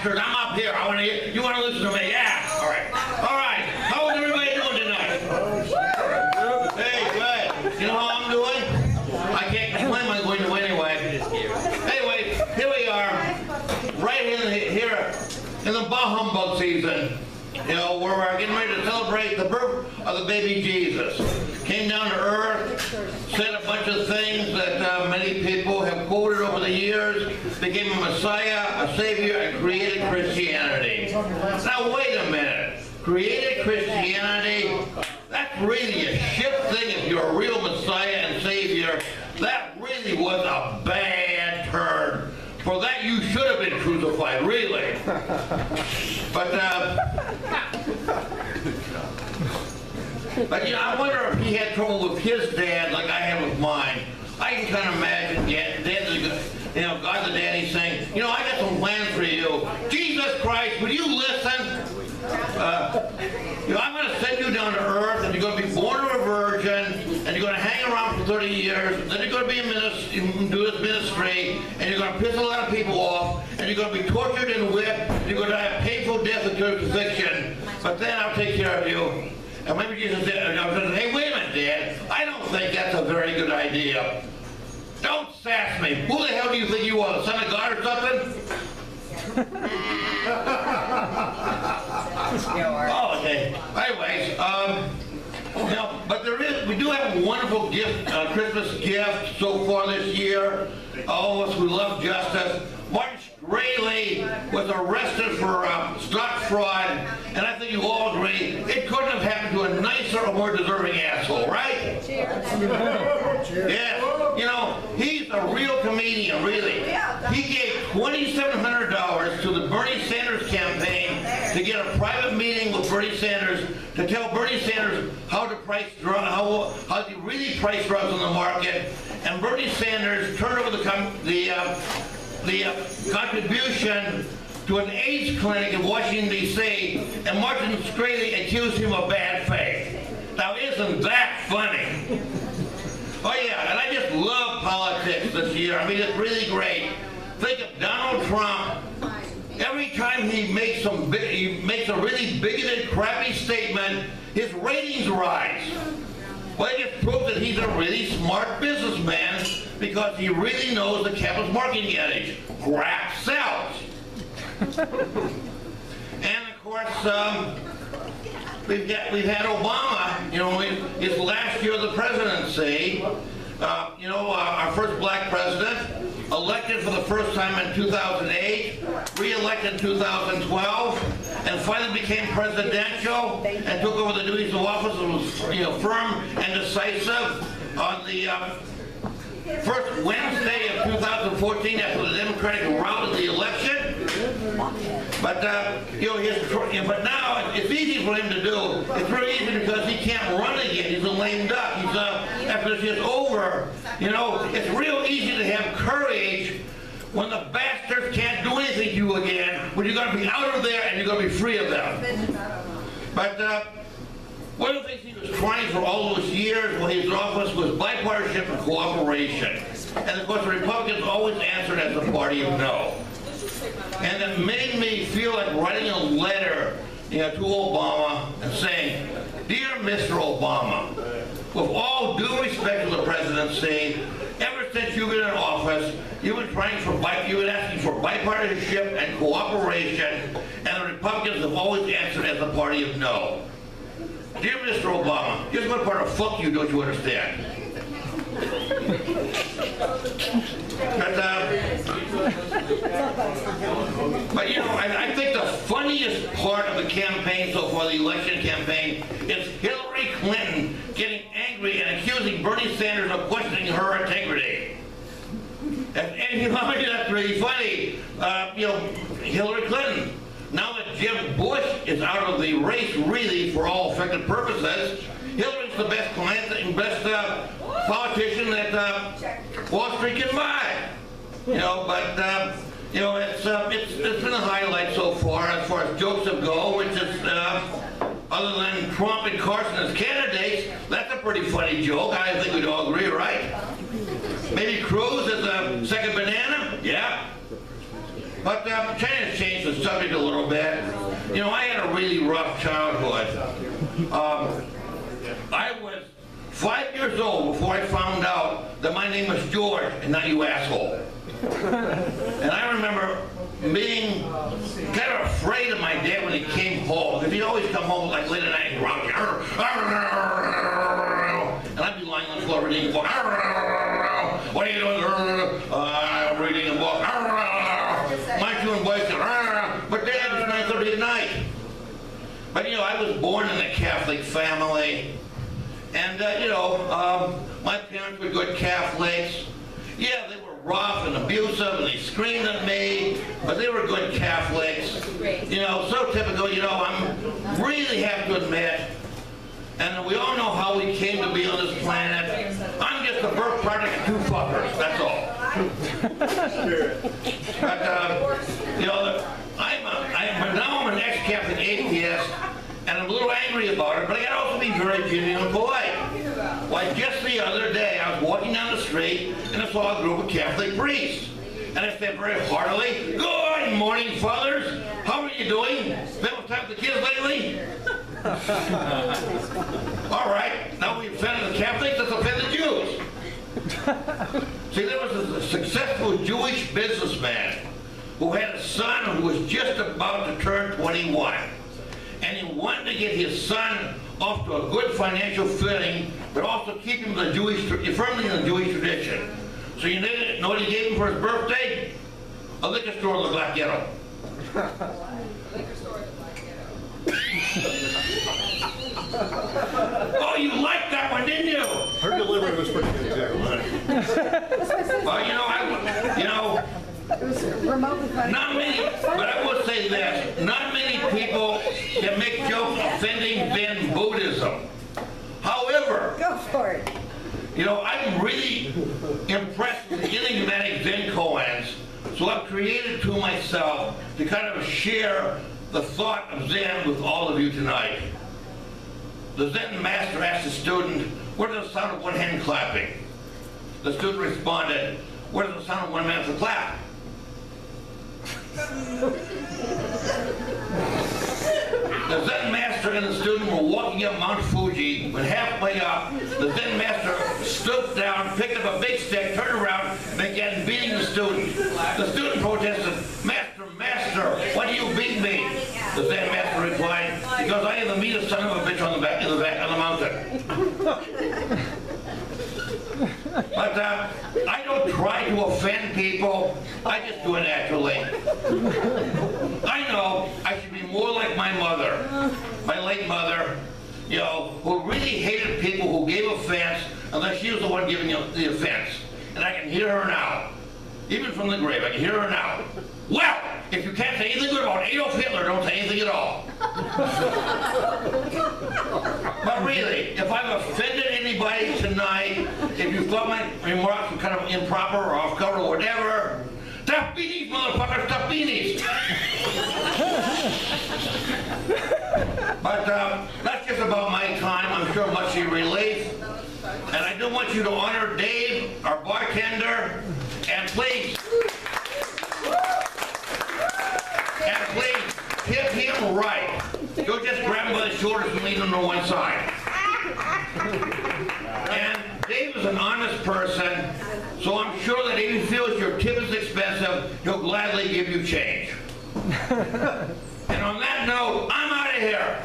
bastards, I'm up here. I want to hear. You want to listen to me? Yeah. All right. All right. How is everybody doing tonight? Hey, good. You know how I'm doing? I can't complain. I'm going to anyway. Anyway, here we are, right here in the bah humbug season. You know, where we're getting ready to celebrate the birth of the baby Jesus. Came down to earth, said a bunch of things that many people have quoted over the years, became a Messiah, a Savior, and created Christianity. Now wait a minute. Created Christianity? That's really a shit thing if you're a real Messiah and Savior. That really was a bad turn. For that you should have been crucified, really. But you know, I wonder if he had trouble with his dad like I had with mine. I can kind of imagine God the Daddy saying, you know, I got some plans for you. Jesus Christ, will you listen? You know, I'm going to send you down to earth, and you're going to be born of a virgin, and you're going to hang around for 30 years, then you're going to be a minister, do this ministry, and you're going to piss a lot of people off, and you're going to be tortured and whipped, and you're going to have painful death and crucifixion, but then I'll take care of you. And maybe Jesus said, hey, wait a minute, Dad, I don't think that's a very good idea. Don't sass me. Who the hell do you think you are, the son of God or something? Oh, okay. Anyways, you know, but we do have a wonderful gift, Christmas gift so far this year. All of us who love justice. Martin Shkreli was arrested for stock fraud, and I think you all agree it couldn't have happened to a nicer or more deserving asshole, right? Cheers. Yeah. You know, he's a real comedian, really. He gave $2,700 to the Bernie Sanders campaign to get a private meeting with Bernie Sanders to tell Bernie Sanders how to price drugs, how to really price drugs on the market. And Bernie Sanders turned over the contribution to an AIDS clinic in Washington, D.C., and Martin Shkreli accused him of bad faith. Now, isn't that funny? Oh, yeah, and I just love politics this year. I mean, it's really great. Think of Donald Trump. Every time he makes a really bigoted, crappy statement, his ratings rise. Well, it just proves that he's a really smart businessman because he really knows the capitalist marketing adage, crap sells. And of course, we've had Obama, you know, his last year of the presidency, you know, our first black president, elected for the first time in 2008, re-elected in 2012, and finally became presidential and took over the duties of office and was, you know, firm and decisive on the first Wednesday of 2014 after the Democratic rout of the election. But you know, but now it's easy for him to do. It's very easy because he can't run again. He's a lame duck. He's after this is over. You know, it's real easy to have courage when the bastards can't do anything to you again. When you're going to be out of there and you're going to be free of them. But one of the things he was trying for all those years while he was in office was bipartisanship and cooperation. And of course, the Republicans always answered as the party of no. And it made me feel like writing a letter, you know, to Obama and saying, "Dear Mr. Obama, with all due respect to the presidency, ever since you've been in office, you've been asking for bipartisanship and cooperation, and the Republicans have always answered as the party of no. Dear Mr. Obama, here's one part of fuck you, don't you understand?" But you know, I think the funniest part of the campaign so far, the election campaign, is Hillary Clinton getting angry and accusing Bernie Sanders of questioning her integrity. And you know, that's really funny. You know, Hillary Clinton, now that Jeb Bush is out of the race, really, for all effective purposes, Hillary's the best client and best politician that Wall Street can buy. You know, but you know, it's been a highlight so far as jokes have go, which is other than Trump and Carson as candidates, that's a pretty funny joke. I think we'd all agree, right? Maybe Cruz as a second banana, yeah. But trying to change the subject a little bit. You know, I had a really rough childhood. I was 5 years old before I found out that my name was George and not you asshole. And I remember being kind of afraid of my dad when he came home, because he'd always come home like late at night and grumpy. And I'd be lying on the floor reading a book. What are you doing? I'm reading a book. My two boys said, but Dad, it's 9:30 at night. But you know, I was born in a Catholic family. And you know, my parents were good Catholics. Yeah, they were rough and abusive, and they screamed at me, but they were good Catholics. You know, so typical. You know, I'm really have to admit, and we all know how we came to be on this planet. I'm just a birth product of two fuckers. That's all. But you know, now I'm an ex-Catholic atheist. And I'm a little angry about it, but I can also be very genuine and polite. Like just the other day, I was walking down the street and I saw a group of Catholic priests. And I said very heartily, "Good morning, fathers. How are you doing? Spent with time with the kids lately?" All right, now we offended the Catholics, let's offend the Jews. See, there was a successful Jewish businessman who had a son who was just about to turn 21. And he wanted to get his son off to a good financial footing, but also keep him firmly in the Jewish tradition. So you know what he gave him for his birthday? A liquor store in the Black Ghetto. Oh, you liked that one, didn't you? Her delivery was pretty good, too. Well, you know, It was remotely funny. not many, but I will say this, not many people can make jokes offending Zen Buddhism. However, Go for it. you know, I'm really impressed with the enigmatic Zen koans, so I've created to myself to kind of share the thought of Zen with all of you tonight. The Zen master asked the student, "What is the sound of one hand clapping?" The student responded, "What is the sound of one man's clap?" The Zen master and the student were walking up Mount Fuji. When halfway up, the Zen master stooped down, picked up a big stick, turned around, and began beating the student. The student protested, "Master, master, why do you beat me?" The Zen master replied, "Because I am the meanest son of a bitch on the back of the mountain." But I don't try to offend people. I just do it naturally. I know I should be more like my mother, my late mother, you know, who really hated people who gave offense unless she was the one giving the offense. And I can hear her now. Even from the grave, I can hear her now. "Well, if you can't say anything good about Adolf Hitler, don't say anything at all." But really, if I've offended anybody tonight, if you thought my remarks were kind of improper or off color or whatever, tough beanies, motherfuckers, tough beanies. But that's just about my time. I'm sure much you relate. And I do want you to honor Dave, our bartender, and please tip him right. Don't just grab him by the shoulders and lean him to one side. And Dave is an honest person, so I'm sure that if he feels your tip is expensive, he'll gladly give you change. And on that note, I'm out of here.